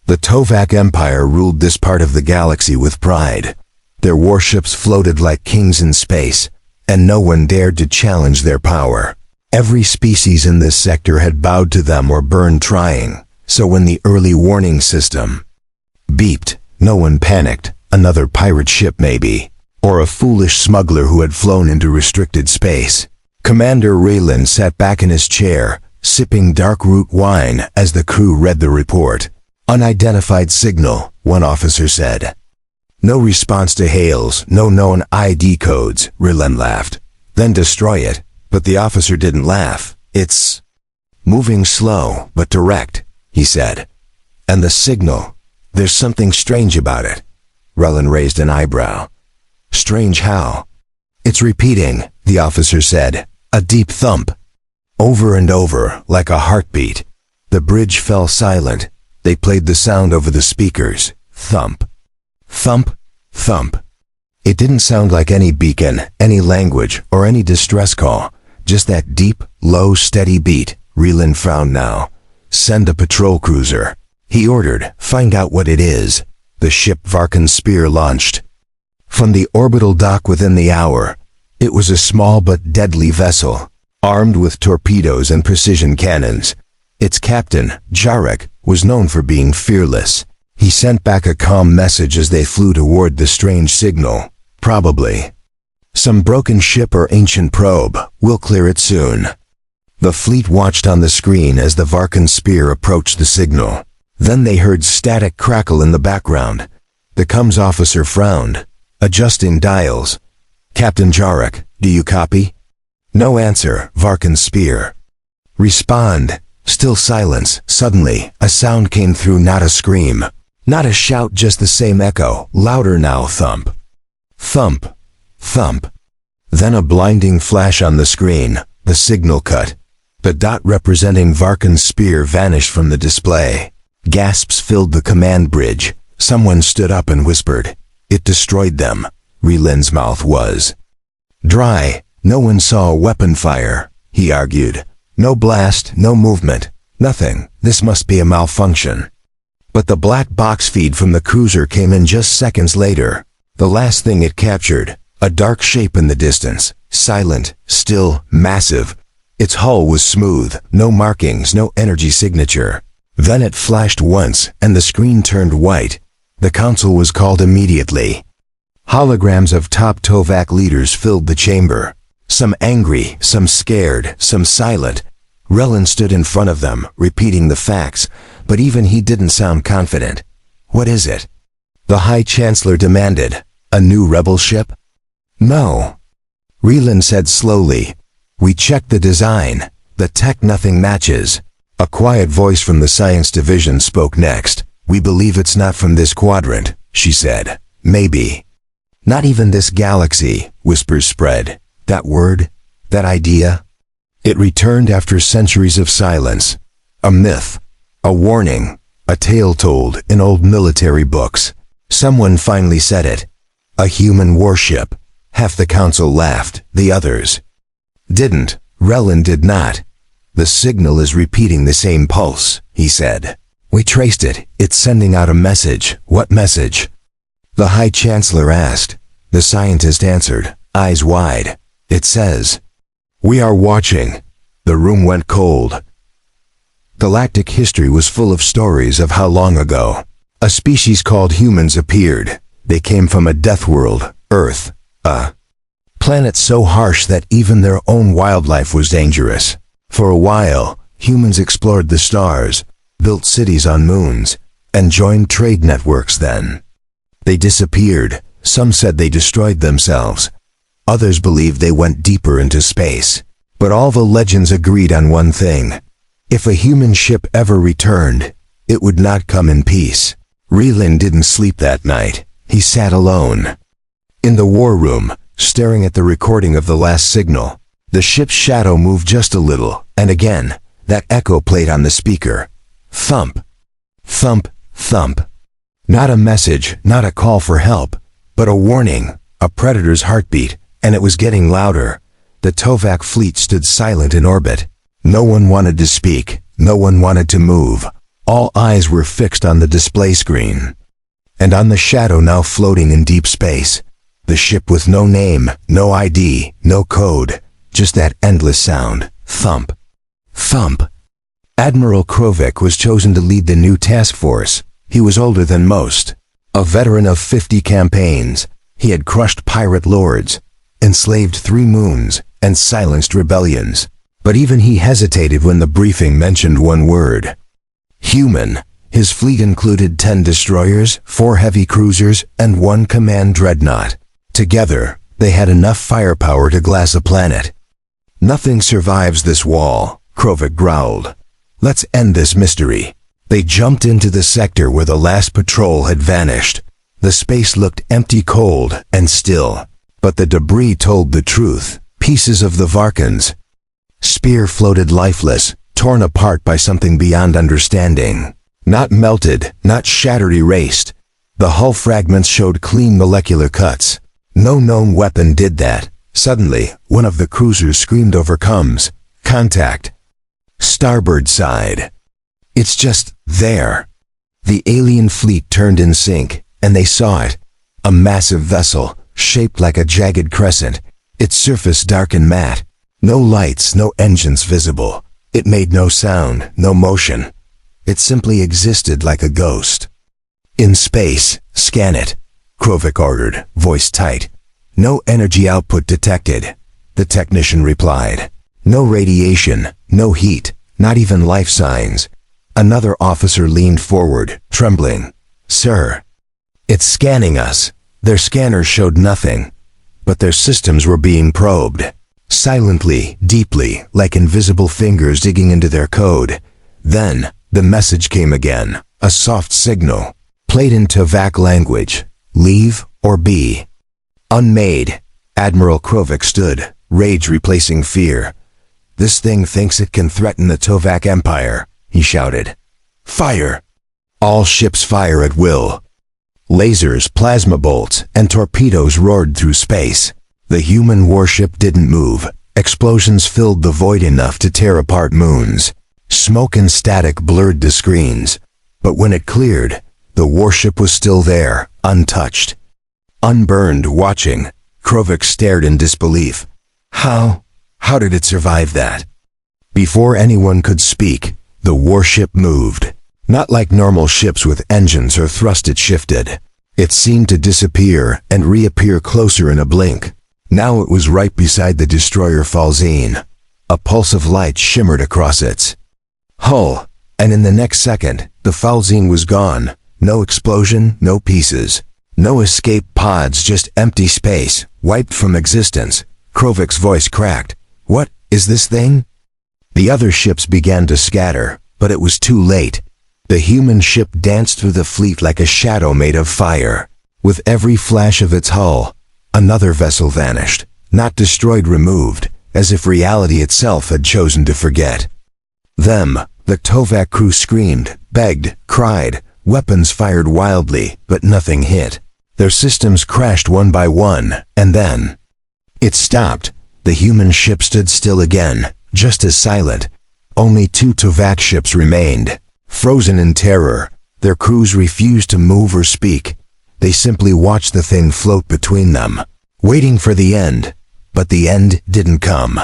The Tovak Empire ruled this part of the galaxy with pride. Their warships floated like kings in space, and no one dared to challenge their power. Every species in this sector had bowed to them or burned trying, so when the early warning system beeped, no one panicked. Another pirate ship maybe, or a foolish smuggler who had flown into restricted space. Commander Raylan sat back in his chair, sipping dark root wine as the crew read the report. Unidentified signal, one officer said. No response to hails, no known ID codes, Raylan laughed. Then destroy it. But the officer didn't laugh. It's moving slow, but direct, he said. And the signal, there's something strange about it. Raylan raised an eyebrow. Strange how? It's repeating, the officer said. A deep thump. Over and over, like a heartbeat. The bridge fell silent. They played the sound over the speakers. Thump. Thump. Thump. It didn't sound like any beacon, any language, or any distress call. Just that deep, low, steady beat. Raylan frowned now. Send a patrol cruiser. He ordered. Find out what it is. The ship Varkan Spear launched. From the orbital dock within the hour. It was a small but deadly vessel, armed with torpedoes and precision cannons. Its captain, Jarek, was known for being fearless. He sent back a calm message as they flew toward the strange signal. Probably some broken ship or ancient probe. We'll clear it soon. The fleet watched on the screen as the Varkan Spear approached the signal. Then they heard static crackle in the background. The comms officer frowned, adjusting dials. Captain Jarek, do you copy? No answer, Varkan Spear. Respond. Still silence. Suddenly, a sound came through, not a scream. Not a shout, just the same echo, louder now. Thump. Thump. Thump. Then a blinding flash on the screen. The signal cut. The dot representing Varkan Spear vanished from the display. Gasps filled the command bridge. Someone stood up and whispered. It destroyed them. Raylan's mouth was dry. No one saw a weapon fire, he argued. No blast, no movement, nothing. This must be a malfunction. But the black box feed from the cruiser came in just seconds later. The last thing it captured, a dark shape in the distance, silent, still, massive. Its hull was smooth, no markings, no energy signature. Then it flashed once, and the screen turned white. The council was called immediately. Holograms of top Tovak leaders filled the chamber. Some angry, some scared, some silent. Raylan stood in front of them, repeating the facts, but even he didn't sound confident. What is it? The High Chancellor demanded. A new rebel ship? No. Raylan said slowly. We checked the design. The tech nothing matches. A quiet voice from the science division spoke next. We believe it's not from this quadrant, she said. Maybe. Not even this galaxy, whispers spread. That word? That idea? It returned after centuries of silence. A myth. A warning. A tale told in old military books. Someone finally said it. A human warship. Half the council laughed, the others didn't. Raylan did not. The signal is repeating the same pulse, he said. We traced it. It's sending out a message. What message? The High Chancellor asked. The scientist answered, eyes wide. It says, we are watching. The room went cold. Galactic history was full of stories of how long ago a species called humans appeared. They came from a death world, Earth, a planet so harsh that even their own wildlife was dangerous. For a while, humans explored the stars, built cities on moons, and joined trade networks. Then they disappeared. Some said they destroyed themselves. Others believed they went deeper into space. But all the legends agreed on one thing. If a human ship ever returned, it would not come in peace. Raylan didn't sleep that night. He sat alone in the war room, staring at the recording of the last signal. The ship's shadow moved just a little, and again, that echo played on the speaker. Thump. Thump. Thump. Not a message, not a call for help, but a warning, a predator's heartbeat, and it was getting louder. The Tovak fleet stood silent in orbit. No one wanted to speak, no one wanted to move. All eyes were fixed on the display screen. And on the shadow now floating in deep space, the ship with no name, no ID, no code, just that endless sound, thump, thump. Admiral Krovik was chosen to lead the new task force. He was older than most, a veteran of 50 campaigns. He had crushed pirate lords, enslaved 3 moons, and silenced rebellions. But even he hesitated when the briefing mentioned one word: human. His fleet included 10 destroyers, 4 heavy cruisers, and 1 command dreadnought. Together, they had enough firepower to glass a planet. "Nothing survives this wall," Krovik growled. "Let's end this mystery." They jumped into the sector where the last patrol had vanished. The space looked empty, cold, and still. But the debris told the truth. Pieces of the Varkans. Spear floated lifeless, torn apart by something beyond understanding. Not melted, not shattered, erased. The hull fragments showed clean molecular cuts. No known weapon did that. Suddenly, one of the cruisers screamed over comms. "Contact. Starboard side." "It's just there." The alien fleet turned in sync, and they saw it. A massive vessel, shaped like a jagged crescent, its surface dark and matte. No lights, no engines visible. It made no sound, no motion. It simply existed like a ghost. "In space, scan it," Krovik ordered, voice tight. "No energy output detected," the technician replied. "No radiation, no heat, not even life signs." Another officer leaned forward, trembling. "Sir, it's scanning us." Their scanners showed nothing, but their systems were being probed. Silently, deeply, like invisible fingers digging into their code. Then, the message came again, a soft signal, played in Tovak language. "Leave or be." Unmade, Admiral Krovik stood, rage replacing fear. "This thing thinks it can threaten the Tovak Empire," he shouted. "Fire!" All ships fire at will. Lasers, plasma bolts, and torpedoes roared through space. The Human Warship didn't move. Explosions filled the void enough to tear apart moons. Smoke and static blurred the screens. But when it cleared, the warship was still there, untouched. Unburned, watching, Krovik stared in disbelief. How did it survive that? Before anyone could speak, the warship moved. Not like normal ships with engines or thrust, it shifted. It seemed to disappear and reappear closer in a blink. Now it was right beside the destroyer Falzine. A pulse of light shimmered across its hull, and in the next second, the Falzine was gone. No explosion, no pieces. No escape pods, just empty space, wiped from existence. Krovik's voice cracked. "What is this thing?" The other ships began to scatter, but it was too late. The human ship danced through the fleet like a shadow made of fire. With every flash of its hull, another vessel vanished, not destroyed, removed, as if reality itself had chosen to forget. Them, the Tovak crew screamed, begged, cried, weapons fired wildly, but nothing hit. Their systems crashed one by one, and then it stopped. The human ship stood still again, just as silent. Only 2 Tovak ships remained, frozen in terror. Their crews refused to move or speak. They simply watched the thing float between them, waiting for the end. But the end didn't come.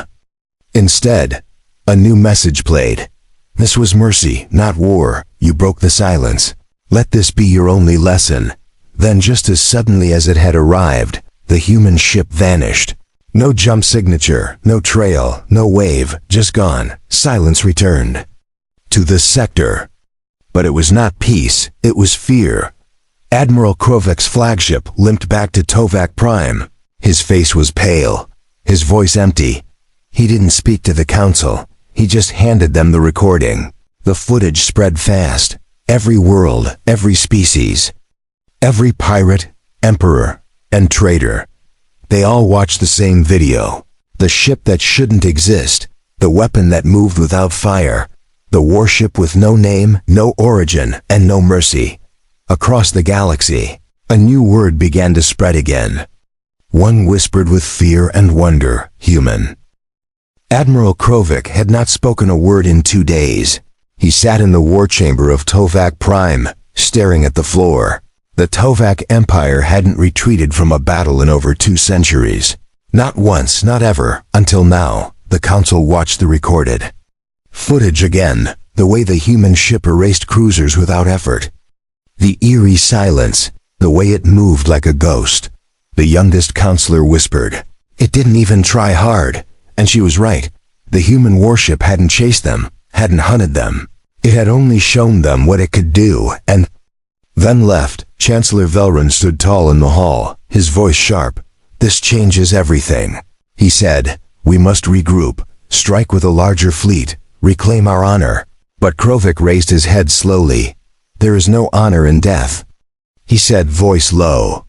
Instead, a new message played. "This was mercy, not war. You broke the silence. Let this be your only lesson." Then, just as suddenly as it had arrived, the human ship vanished. No jump signature, no trail, no wave, just gone. Silence returned to the sector. But it was not peace, it was fear. Admiral Krovik's flagship limped back to Tovak Prime. His face was pale, his voice empty. He didn't speak to the council, he just handed them the recording. The footage spread fast. Every world, every species, every pirate, emperor, and traitor. They all watched the same video. The ship that shouldn't exist, the weapon that moved without fire, the warship with no name, no origin, and no mercy. Across the galaxy, a new word began to spread again. One whispered with fear and wonder, human. Admiral Krovik had not spoken a word in 2 days. He sat in the war chamber of Tovak Prime, staring at the floor. The Tovak Empire hadn't retreated from a battle in over 2 centuries. Not once, not ever, until now. The Council watched the recorded footage again, the way the human ship erased cruisers without effort. The eerie silence, the way it moved like a ghost. The youngest counselor whispered, "It didn't even try hard." And she was right. The human warship hadn't chased them, hadn't hunted them. It had only shown them what it could do, and then left. Chancellor Velron stood tall in the hall, his voice sharp. "This changes everything," he said. "We must regroup, strike with a larger fleet, reclaim our honor." But Krovik raised his head slowly. "There is no honor in death," he said, voice low.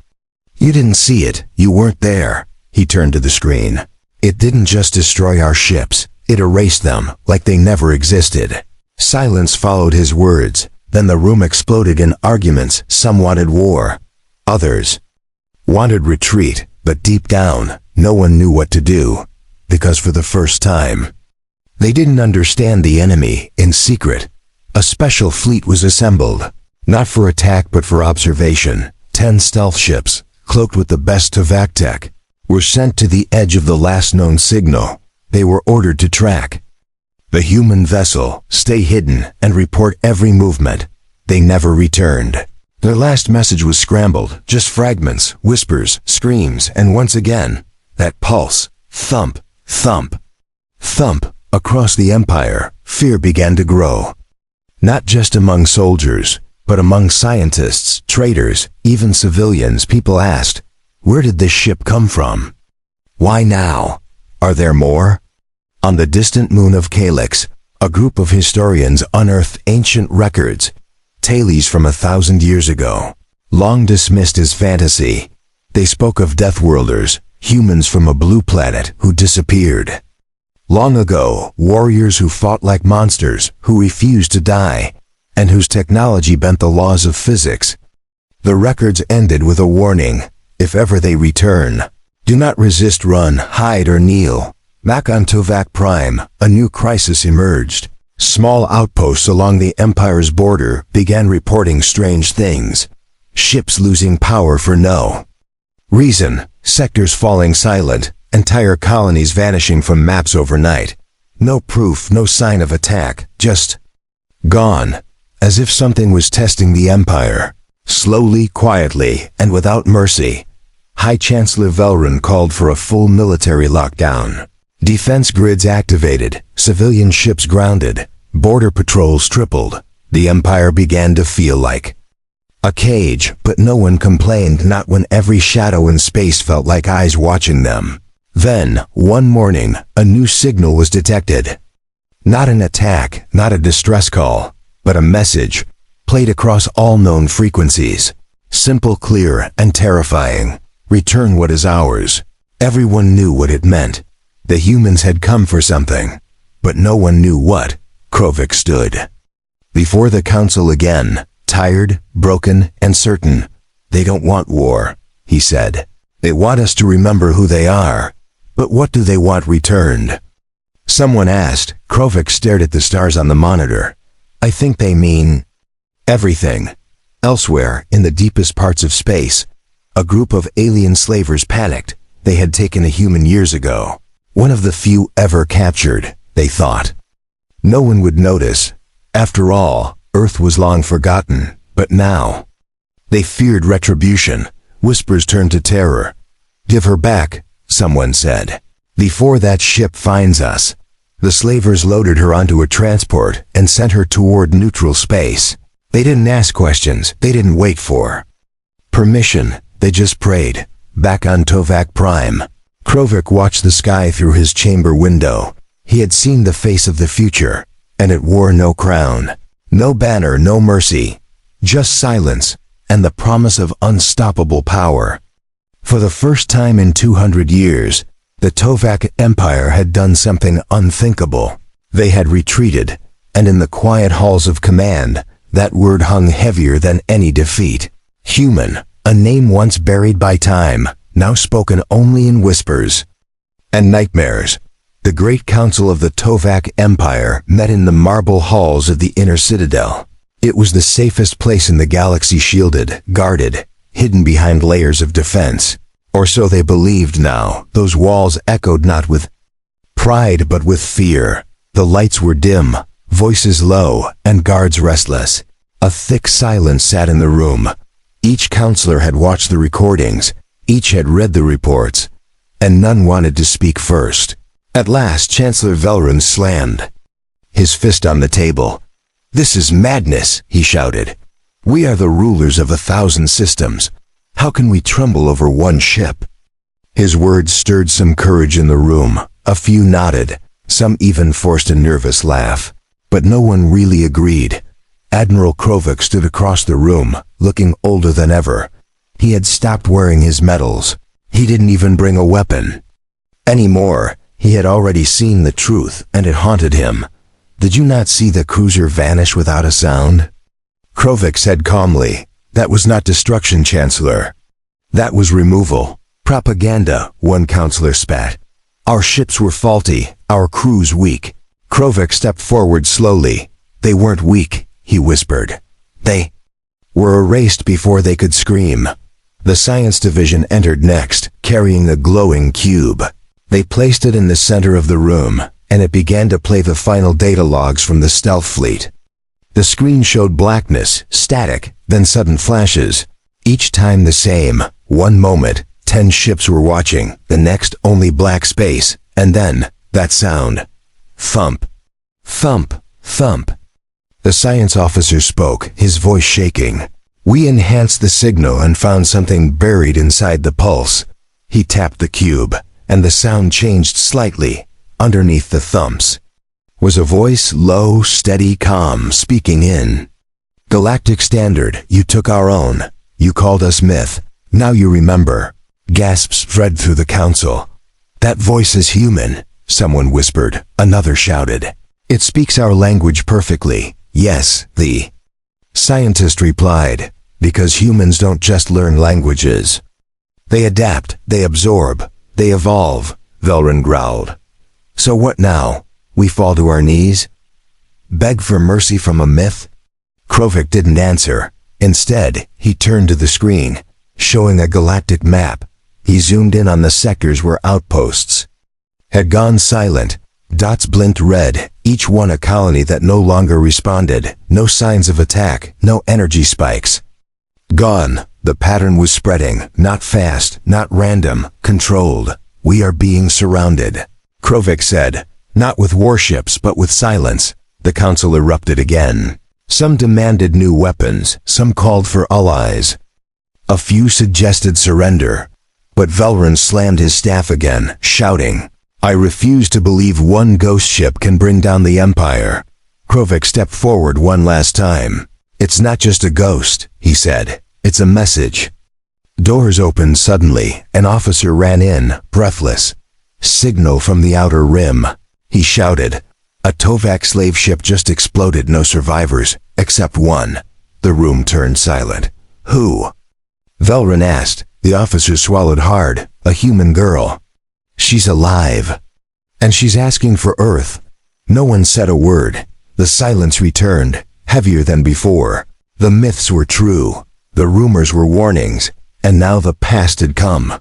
"You didn't see it, you weren't there." He turned to the screen. "It didn't just destroy our ships, it erased them, like they never existed." Silence followed his words. Then the room exploded in arguments. Some wanted war. Others wanted retreat, but deep down, no one knew what to do. Because for the first time, they didn't understand the enemy. In secret, a special fleet was assembled. Not for attack but for observation. 10 stealth ships, cloaked with the best Tovak tech, were sent to the edge of the last known signal. They were ordered to track the human vessel, stay hidden, and report every movement. They never returned. Their last message was scrambled, just fragments, whispers, screams, and once again, that pulse, thump, thump, thump. Across the Empire, fear began to grow. Not just among soldiers, but among scientists, traders, even civilians. People asked, where did this ship come from? Why now? Are there more? On the distant moon of Calyx, a group of historians unearthed ancient records, tales from 1,000 years ago, long dismissed as fantasy. They spoke of Deathworlders, humans from a blue planet who disappeared. Long ago, warriors who fought like monsters, who refused to die, and whose technology bent the laws of physics. The records ended with a warning: if ever they return, do not resist, run, hide, or kneel. Back on Tovak Prime, a new crisis emerged. Small outposts along the Empire's border began reporting strange things. Ships losing power for no reason, sectors falling silent, entire colonies vanishing from maps overnight. No proof, no sign of attack, just gone. As if something was testing the Empire. Slowly, quietly, and without mercy, High Chancellor Velron called for a full military lockdown. Defense grids activated, civilian ships grounded, border patrols tripled. The Empire began to feel like a cage, but no one complained, not when every shadow in space felt like eyes watching them. Then, one morning, a new signal was detected. Not an attack, not a distress call, but a message, played across all known frequencies. Simple, clear, and terrifying. Return what is ours. Everyone knew what it meant. The humans had come for something, but no one knew what. Krovik stood before the Council again, tired, broken, and certain. They don't want war, he said. They want us to remember who they are. But what do they want returned? Someone asked. Krovik stared at the stars on the monitor. I think they mean everything. Elsewhere, in the deepest parts of space, a group of alien slavers panicked. They had taken a human years ago. One of the few ever captured, they thought. No one would notice. After all, Earth was long forgotten. But now, they feared retribution. Whispers turned to terror. Give her back, someone said. Before that ship finds us. The slavers loaded her onto a transport and sent her toward neutral space. They didn't ask questions. They didn't wait for permission. They just prayed. Back on Tovak Prime, Krovik watched the sky through his chamber window. He had seen the face of the future, and it wore no crown, no banner, no mercy, just silence and the promise of unstoppable power. For the first time in 200 years, the Tovak Empire had done something unthinkable. They had retreated, and in the quiet halls of command, that word hung heavier than any defeat. Human, a name once buried by time, now spoken only in whispers and nightmares. The great council of the Tovak Empire met in the marble halls of the inner citadel. It was the safest place in the galaxy, shielded, guarded, hidden behind layers of defense. Or so they believed now. Those walls echoed not with pride but with fear. The lights were dim, voices low, and guards restless. A thick silence sat in the room. Each counselor had watched the recordings, each had read the reports, and none wanted to speak first. At last, Chancellor Velrun slammed his fist on the table. "This is madness," he shouted. "We are the rulers of 1,000 systems. How can we tremble over one ship?" His words stirred some courage in the room. A few nodded, some even forced a nervous laugh. But no one really agreed. Admiral Krovik stood across the room, looking older than ever. He had stopped wearing his medals. He didn't even bring a weapon anymore. He had already seen the truth, and it haunted him. "Did you not see the cruiser vanish without a sound?" Krovik said calmly. "That was not destruction, Chancellor. That was removal. Propaganda," one counselor spat. "Our ships were faulty, our crews weak." Krovik stepped forward slowly. "They weren't weak," he whispered. "They were erased before they could scream." The science division entered next, carrying a glowing cube. They placed it in the center of the room, and it began to play the final data logs from the stealth fleet. The screen showed blackness, static, then sudden flashes. Each time the same. One moment, 10 ships were watching, the next only black space, and then, that sound. Thump. Thump. Thump. The science officer spoke, his voice shaking. "We enhanced the signal and found something buried inside the pulse." He tapped the cube, and the sound changed slightly. Underneath the thumps was a voice, low, steady, calm, speaking in Galactic Standard. "You took our own. You called us myth. Now you remember." Gasps spread through the council. "That voice is human," someone whispered. Another shouted. "It speaks our language perfectly." "Yes," the scientist replied, "because humans don't just learn languages. They adapt, they absorb, they evolve," Velrun growled. "So what now? We fall to our knees? Beg for mercy from a myth?" Krovik didn't answer. Instead, he turned to the screen, showing a galactic map. He zoomed in on the sectors where outposts had gone silent. Dots blinked red, each one a colony that no longer responded. No signs of attack, no energy spikes. Gone. The pattern was spreading, not fast, not random, controlled. "We are being surrounded," Krovik said. "Not with warships, but with silence." The council erupted again. Some demanded new weapons, some called for allies. A few suggested surrender. But Velrun slammed his staff again, shouting, "I refuse to believe one ghost ship can bring down the Empire." Krovik stepped forward one last time. "It's not just a ghost," he said. "It's a message." Doors opened suddenly. An officer ran in, breathless. "Signal from the outer rim," he shouted. "A Tovak slave ship just exploded. No survivors, except one." The room turned silent. "Who?" Velrun asked. The officer swallowed hard. "A human girl. She's alive. And she's asking for Earth." No one said a word. The silence returned, heavier than before. The myths were true. The rumors were warnings. And now the past had come.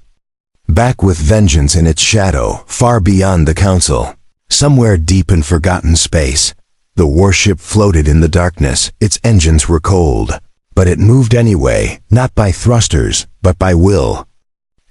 Back with vengeance in its shadow, far beyond the council. Somewhere deep in forgotten space. The warship floated in the darkness. Its engines were cold. But it moved anyway, not by thrusters, but by will.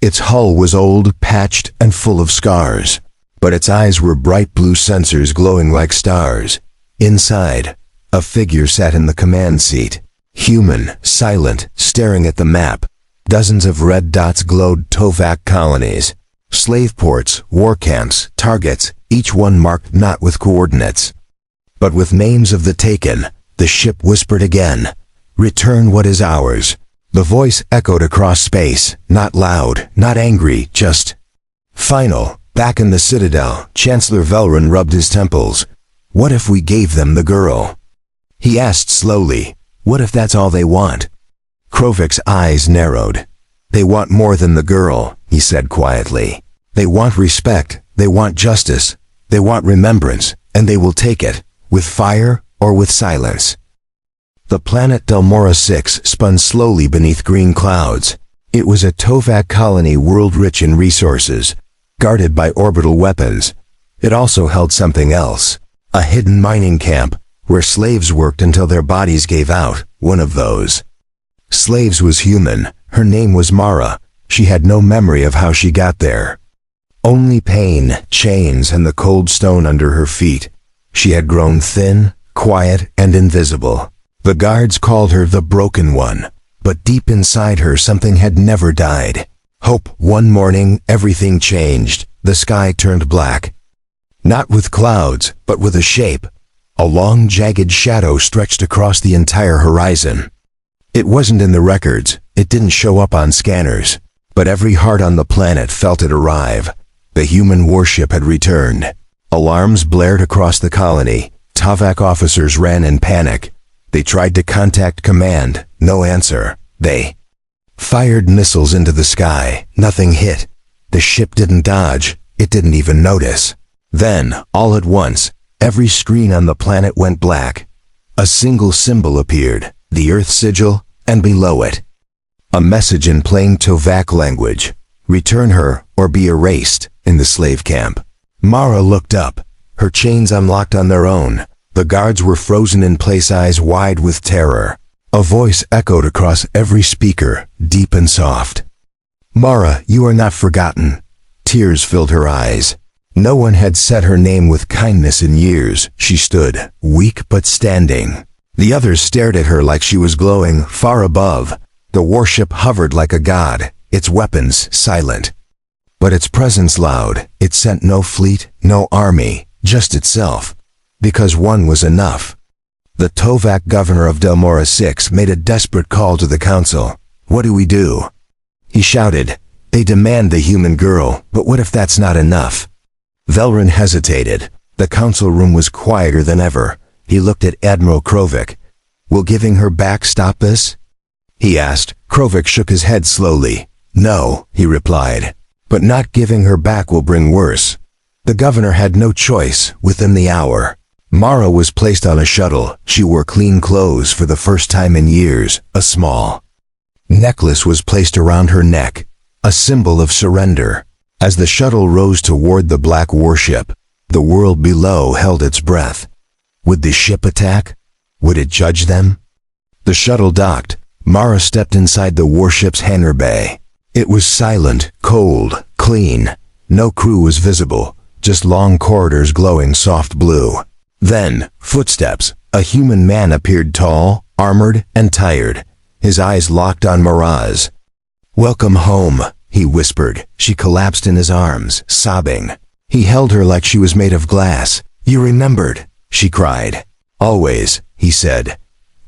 Its hull was old, patched, and full of scars. But its eyes were bright blue sensors glowing like stars. Inside, a figure sat in the command seat. Human, silent, staring at the map. Dozens of red dots glowed. Tovak colonies. Slave ports, war camps, targets, each one marked not with coordinates, but with names of the taken. The ship whispered again, "Return what is ours." The voice echoed across space, not loud, not angry, just final. Back in the Citadel, Chancellor Velrun rubbed his temples. "What if we gave them the girl?" He asked slowly. "What if that's all they want?" Krovik's eyes narrowed. "They want more than the girl," he said quietly. "They want respect, they want justice, They want remembrance, and they will take it, with fire or with silence. The planet Delmora 6 spun slowly beneath green clouds. It was a Tovak colony world rich in resources, guarded by orbital weapons. It also held something else, a hidden mining camp, where slaves worked until their bodies gave out, one of those. Slaves was human. Her name was Mara. She had no memory of how she got there. Only pain, chains, and the cold stone under her feet. She had grown thin, quiet, and invisible. The guards called her the Broken One, but deep inside her something had never died. Hope. One morning, everything changed. The sky turned black. Not with clouds, but with a shape. A long, jagged shadow stretched across the entire horizon. It wasn't in the records, it didn't show up on scanners, but every heart on the planet felt it arrive. The Human Warship had returned. Alarms blared across the colony. Tovak officers ran in panic. They tried to contact command, no answer. They fired missiles into the sky, nothing hit. The ship didn't dodge, it didn't even notice. Then, all at once, every screen on the planet went black. A single symbol appeared, the Earth sigil, and below it, a message in plain Tovak language. Return her, or be erased, in the slave camp. Mara looked up, her chains unlocked on their own. The guards were frozen in place, eyes wide with terror. A voice echoed across every speaker, deep and soft. Mara, you are not forgotten. Tears filled her eyes. No one had said her name with kindness in years. She stood, weak but standing. The others stared at her like she was glowing far above. The warship hovered like a god, its weapons silent. But its presence loud. It sent no fleet, no army, just itself. Because one was enough. The Tovak governor of Delmora 6 made a desperate call to the council. What do we do? He shouted. They demand the human girl, but what if that's not enough? Velrin hesitated. The council room was quieter than ever. He looked at Admiral Krovik. Will giving her back stop this? He asked. Krovik shook his head slowly. No, he replied. But not giving her back will bring worse. The governor had no choice. Within the hour, Mara was placed on a shuttle. She wore clean clothes for the first time in years. A small necklace was placed around her neck, a symbol of surrender. As the shuttle rose toward the black warship, the world below held its breath. Would the ship attack? Would it judge them? The shuttle docked. Mara stepped inside the warship's hangar bay. It was silent, cold, clean. No crew was visible, just long corridors glowing soft blue. Then, footsteps. A human man appeared, tall, armored, and tired. His eyes locked on Mara's. Welcome home, he whispered. She collapsed in his arms, sobbing. He held her like she was made of glass. You remembered, she cried. Always, he said.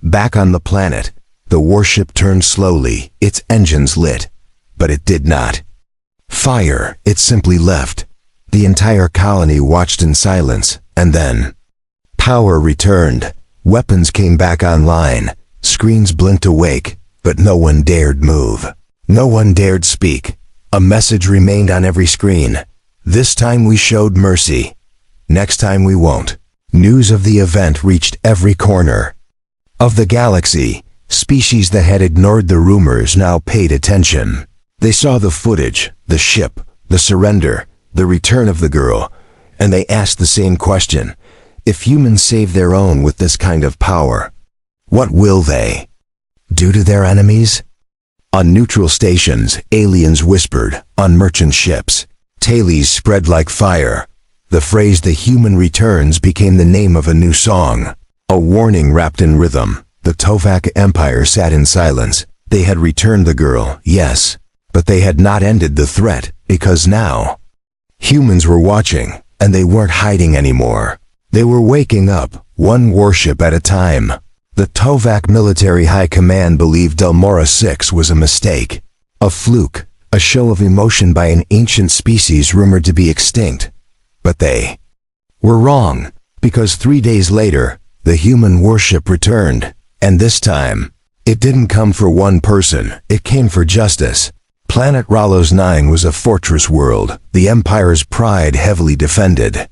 Back on the planet, the warship turned slowly, its engines lit. But it did not fire, it simply left. The entire colony watched in silence, and then power returned. Weapons came back online. Screens blinked awake, but no one dared move. No one dared speak. A message remained on every screen. This time we showed mercy. Next time we won't. News of the event reached every corner of the galaxy. Species that had ignored the rumors now paid attention. They saw the footage, the ship, the surrender, the return of the girl, and they asked the same question. If humans save their own with this kind of power, what will they do to their enemies? On neutral stations, aliens whispered. On merchant ships, tales spread like fire. The phrase "the human returns" became the name of a new song. A warning wrapped in rhythm. The Tovak Empire sat in silence. They had returned the girl, yes, but they had not ended the threat, because now humans were watching, and they weren't hiding anymore. They were waking up, one warship at a time. The Tovak Military High Command believed Delmora 6 was a mistake, a fluke, a show of emotion by an ancient species rumored to be extinct. But they were wrong, because 3 days later, the Human Warship returned, and this time, it didn't come for one person, it came for justice. Planet Ralos 9 was a fortress world, the Empire's pride heavily defended.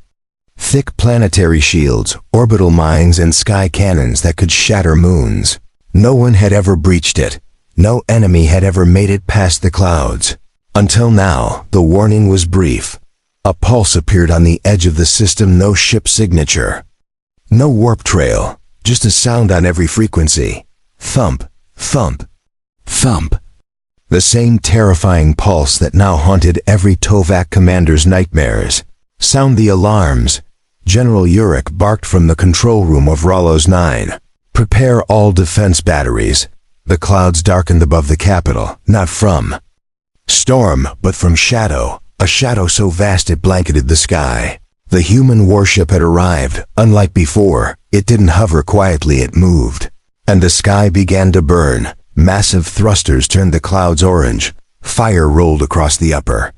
Thick planetary shields, orbital mines, and sky cannons that could shatter moons. No one had ever breached it. No enemy had ever made it past the clouds. Until now, the warning was brief. A pulse appeared on the edge of the system, no ship signature. No warp trail, just a sound on every frequency. Thump, thump, thump. The same terrifying pulse that now haunted every Tovak commander's nightmares. Sound the alarms. General Urich barked from the control room of Rollo's 9. Prepare all defense batteries. The clouds darkened above the capital, not from storm, but from shadow, a shadow so vast it blanketed the sky. The human warship had arrived. Unlike before, it didn't hover quietly, it moved. And the sky began to burn. Massive thrusters turned the clouds orange. Fire rolled across the upper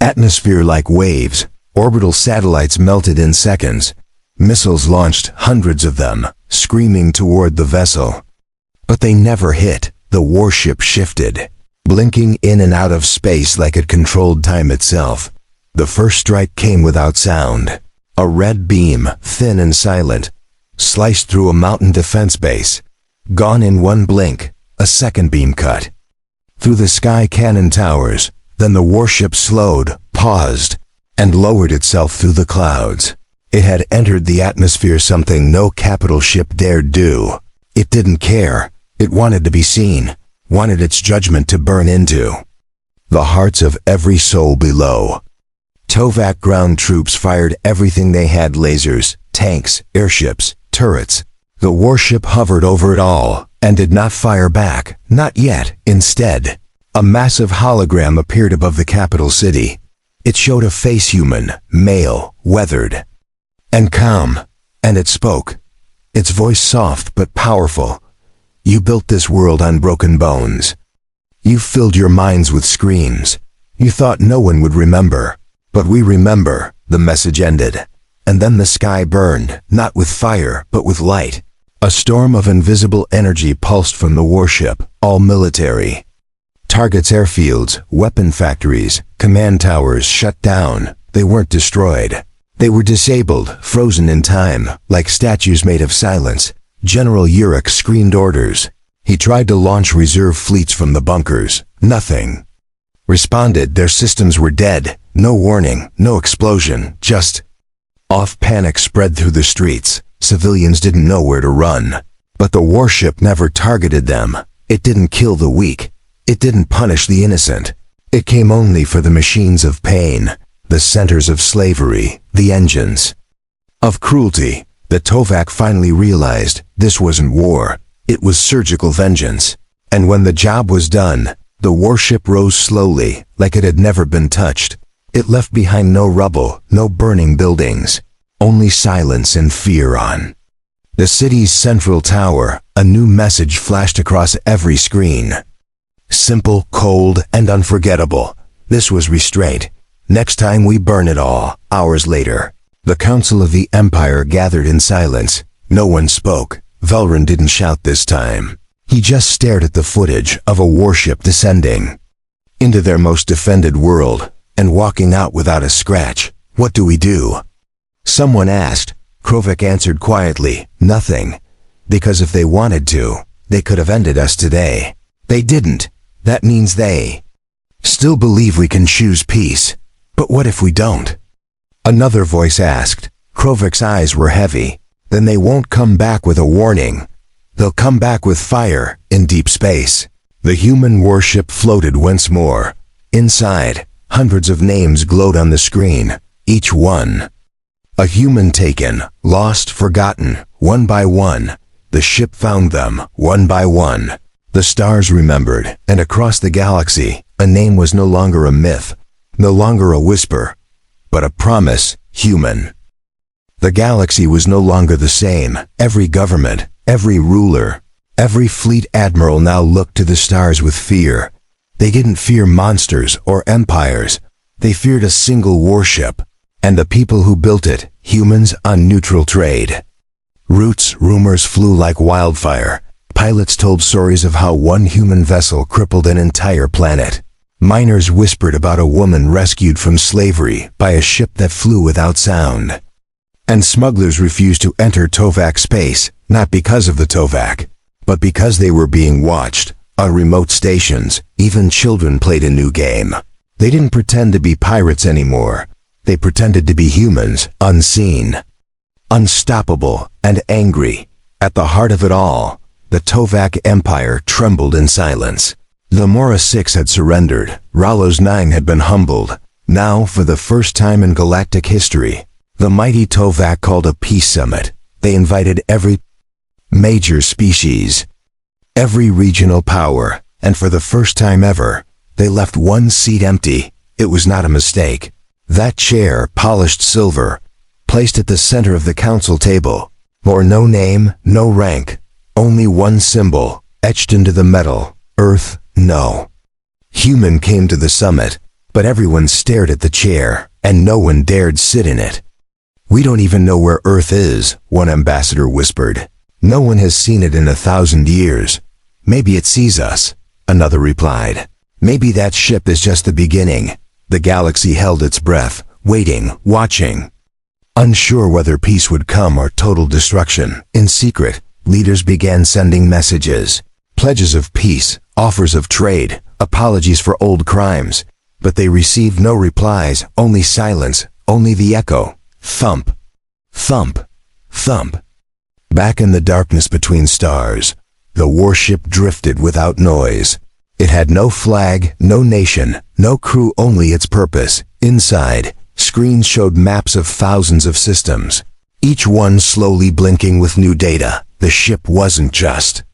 atmosphere like waves. Orbital satellites melted in seconds. Missiles launched, hundreds of them, screaming toward the vessel. But they never hit. The warship shifted, blinking in and out of space like it controlled time itself. The first strike came without sound. A red beam, thin and silent, sliced through a mountain defense base. Gone in one blink. A second beam cut through the sky cannon towers. Then the warship slowed, paused, and lowered itself through the clouds. It had entered the atmosphere, something no capital ship dared do. It didn't care. It wanted to be seen, wanted its judgment to burn into the hearts of every soul below. Tovak ground troops fired everything they had: lasers, tanks, airships, turrets. The warship hovered over it all, and did not fire back, not yet. Instead, a massive hologram appeared above the capital city. It showed a face, human, male, weathered, and calm, and it spoke. Its voice soft but powerful. You built this world on broken bones. You filled your minds with screams. You thought no one would remember. But we remember. The message ended. And then the sky burned, not with fire, but with light. A storm of invisible energy pulsed from the warship, all military. Targets, airfields, weapon factories, command towers shut down. They weren't destroyed. They were disabled, frozen in time, like statues made of silence. General Urich screamed orders. He tried to launch reserve fleets from the bunkers. Nothing responded. Their systems were dead. No warning, no explosion, just off. Panic spread through the streets. Civilians didn't know where to run. But the warship never targeted them. It didn't kill the weak. It didn't punish the innocent. It came only for the machines of pain, the centers of slavery, the engines of cruelty. The Tovak finally realized this wasn't war. It was surgical vengeance. And when the job was done, the warship rose slowly, like it had never been touched. It left behind no rubble, no burning buildings, only silence and fear. On the city's central tower, a new message flashed across every screen. Simple, cold, and unforgettable. This was restraint. Next time we burn it all. Hours later, the Council of the Empire gathered in silence. No one spoke. Velrun didn't shout this time. He just stared at the footage of a warship descending into their most defended world and walking out without a scratch. What do we do? Someone asked. Krovik answered quietly, nothing. Because if they wanted to, they could have ended us today. They didn't. That means they still believe we can choose peace. But what if we don't? Another voice asked. Krovik's eyes were heavy. Then they won't come back with a warning. They'll come back with fire in deep space. The human warship floated once more. Inside, hundreds of names glowed on the screen, each one a human taken, lost, forgotten, one by one. The ship found them, one by one. The stars remembered, and across the galaxy, a name was no longer a myth, no longer a whisper, but a promise. Human. The galaxy was no longer the same. Every government, every ruler, every fleet admiral now looked to the stars with fear. They didn't fear monsters or empires. They feared a single warship, and the people who built it, humans on neutral trade. Rumors flew like wildfire. Pilots told stories of how one human vessel crippled an entire planet. Miners whispered about a woman rescued from slavery by a ship that flew without sound. And smugglers refused to enter Tovak space, not because of the Tovak, but because they were being watched. On remote stations, even children played a new game. They didn't pretend to be pirates anymore. They pretended to be humans, unseen, unstoppable, and angry. At the heart of it all, the Tovak Empire trembled in silence. The Mora 6 had surrendered. Ralos 9 had been humbled. Now, for the first time in galactic history, the mighty Tovak called a peace summit. They invited every major species, every regional power, and for the first time ever, they left one seat empty. It was not a mistake. That chair, polished silver, placed at the center of the council table, bore no name, no rank, only one symbol, etched into the metal: Earth, no. Human came to the summit, but everyone stared at the chair, and no one dared sit in it. "We don't even know where Earth is," one ambassador whispered. "No one has seen it in 1,000 years. Maybe it sees us," another replied. "Maybe that ship is just the beginning." The galaxy held its breath, waiting, watching, unsure whether peace would come or total destruction. In secret, leaders began sending messages, pledges of peace, offers of trade, apologies for old crimes. But they received no replies, only silence, only the echo. Thump, thump, thump. Back in the darkness between stars, the warship drifted without noise. It had no flag, no nation, no crew, only its purpose. Inside, screens showed maps of thousands of systems, each one slowly blinking with new data. The ship wasn't just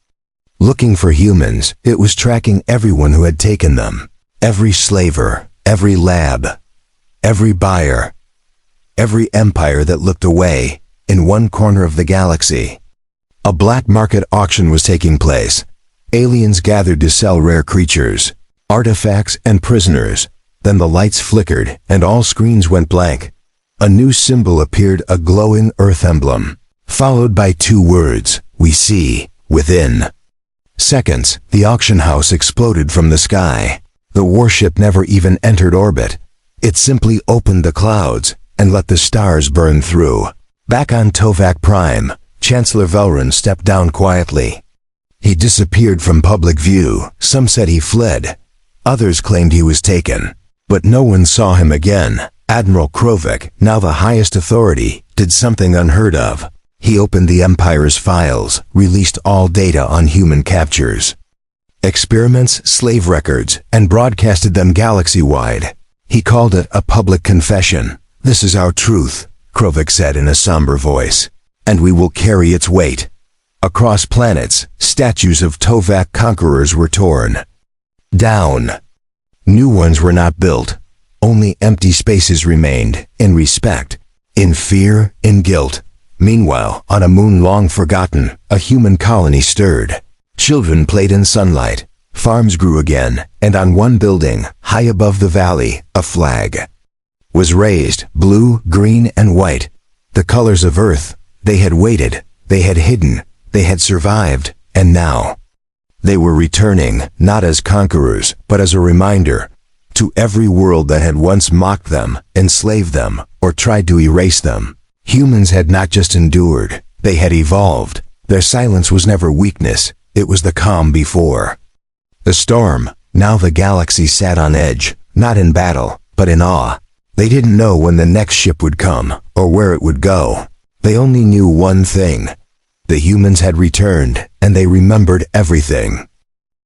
looking for humans, it was tracking everyone who had taken them. Every slaver, every lab, every buyer, every empire that looked away. In one corner of the galaxy, a black market auction was taking place. Aliens gathered to sell rare creatures, artifacts, and prisoners. Then the lights flickered, and all screens went blank. A new symbol appeared, a glowing Earth emblem, followed by 2 words: "We see, within." Seconds, the auction house exploded from the sky. The warship never even entered orbit. It simply opened the clouds and let the stars burn through. Back on Tovak Prime, Chancellor Velron stepped down quietly. He disappeared from public view. Some said he fled. Others claimed he was taken. But no one saw him again. Admiral Krovik, now the highest authority, did something unheard of. He opened the Empire's files, released all data on human captures, experiments, slave records, and broadcasted them galaxy-wide. He called it a public confession. "This is our truth," Krovik said in a somber voice, "and we will carry its weight." Across planets, statues of Tovak conquerors were torn down. New ones were not built. Only empty spaces remained, in respect, in fear, in guilt. Meanwhile, on a moon long forgotten, a human colony stirred. Children played in sunlight. Farms grew again, and on one building, high above the valley, a flag was raised, blue, green, and white. The colors of Earth. They had waited, they had hidden, they had survived, and now they were returning, not as conquerors, but as a reminder to every world that had once mocked them, enslaved them, or tried to erase them. Humans had not just endured, they had evolved. Their silence was never weakness, it was the calm before the storm. Now the galaxy sat on edge, not in battle, but in awe. They didn't know when the next ship would come, or where it would go. They only knew one thing: the humans had returned, and they remembered everything.